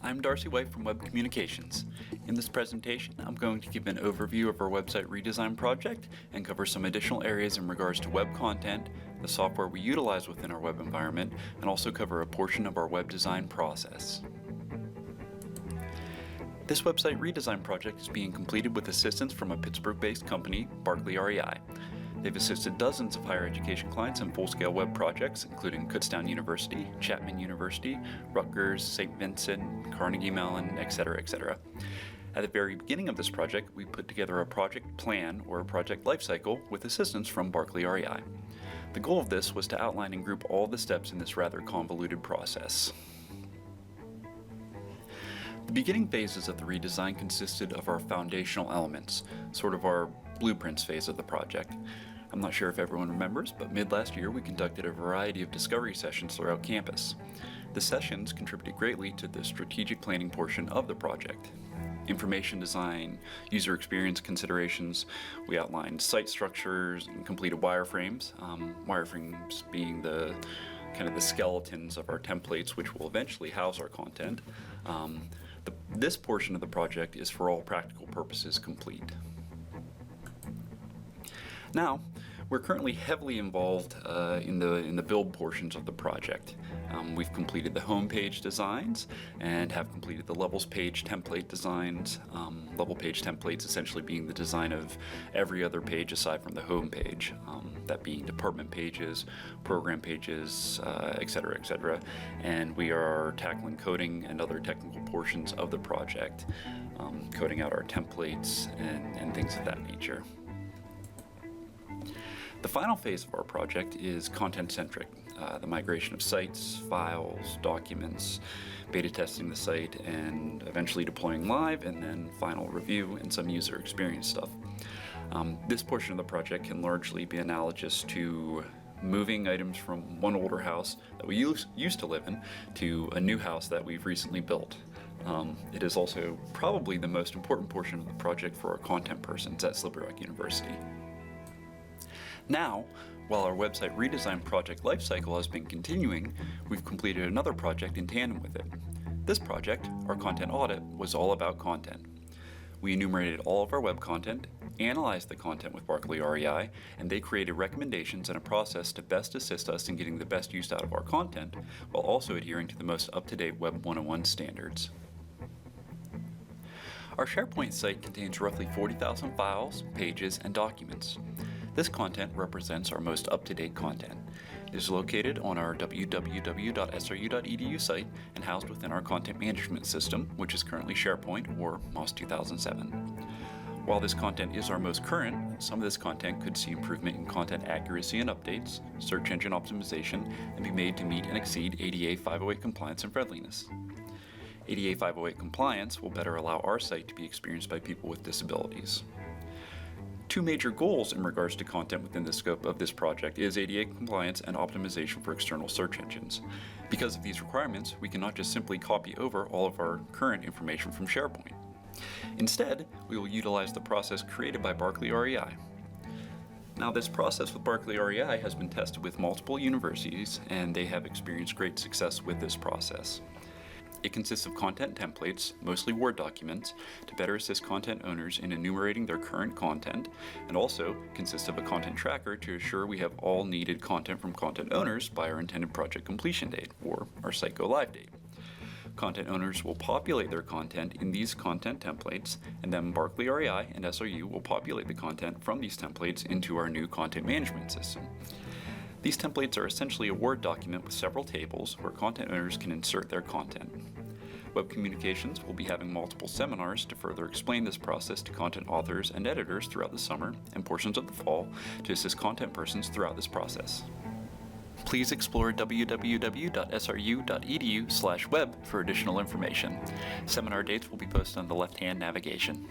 I'm Darcy White from Web Communications. In this presentation, I'm going to give an overview of our website redesign project and cover some additional areas in regards to web content, the software we utilize within our web environment, and also cover a portion of our web design process. This website redesign project is being completed with assistance from a Pittsburgh-based company, Barclay REI. They've assisted dozens of higher education clients in full-scale web projects, including Kutztown University, Chapman University, Rutgers, St. Vincent, Carnegie Mellon, etc., etc. At the very beginning of this project, we put together a project plan or a project lifecycle with assistance from Barclay REI. The goal of this was to outline and group all the steps in this rather convoluted process. The beginning phases of the redesign consisted of our foundational elements, sort of our blueprints phase of the project. I'm not sure if everyone remembers, but mid-last year we conducted a variety of discovery sessions throughout campus. The sessions contributed greatly to the strategic planning portion of the project. Information design, user experience considerations, we outlined site structures and completed wireframes, wireframes being the skeletons of our templates which will eventually house our content. This portion of the project is for all practical purposes complete. Now, we're currently heavily involved in the build portions of the project. We've completed the home page designs and have completed the levels page template designs. Level page templates essentially being the design of every other page aside from the home page, that being department pages, program pages, etc., etc. And we are tackling coding and other technical portions of the project, coding out our templates and things of that nature. The final phase of our project is content-centric, the migration of sites, files, documents, beta testing the site, and eventually deploying live, and then final review and some user experience stuff. This portion of the project can largely be analogous to moving items from one older house that we used to live in to a new house that we've recently built. It is also probably the most important portion of the project for our content persons at Slippery Rock University. Now, while our website redesign project lifecycle has been continuing, we've completed another project in tandem with it. This project, our content audit, was all about content. We enumerated all of our web content, analyzed the content with Barclay REI, and they created recommendations and a process to best assist us in getting the best use out of our content, while also adhering to the most up-to-date Web 101 standards. Our SharePoint site contains roughly 40,000 files, pages, and documents. This content represents our most up-to-date content. It is located on our www.sru.edu site and housed within our content management system, which is currently SharePoint or MOS 2007. While this content is our most current, some of this content could see improvement in content accuracy and updates, search engine optimization, and be made to meet and exceed ADA 508 compliance and friendliness. ADA 508 compliance will better allow our site to be experienced by people with disabilities. Two major goals in regards to content within the scope of this project is ADA compliance and optimization for external search engines. Because of these requirements, we cannot just simply copy over all of our current information from SharePoint. Instead, we will utilize the process created by Barclay REI. Now, this process with Barclay REI has been tested with multiple universities, and they have experienced great success with this process. It consists of content templates, mostly Word documents, to better assist content owners in enumerating their current content, and also consists of a content tracker to assure we have all needed content from content owners by our intended project completion date, or our site go live date. Content owners will populate their content in these content templates, and then Barclay REI and SRU will populate the content from these templates into our new content management system. These templates are essentially a Word document with several tables where content owners can insert their content. Web Communications will be having multiple seminars to further explain this process to content authors and editors throughout the summer and portions of the fall to assist content persons throughout this process. Please explore www.sru.edu/web for additional information. Seminar dates will be posted on the left-hand navigation.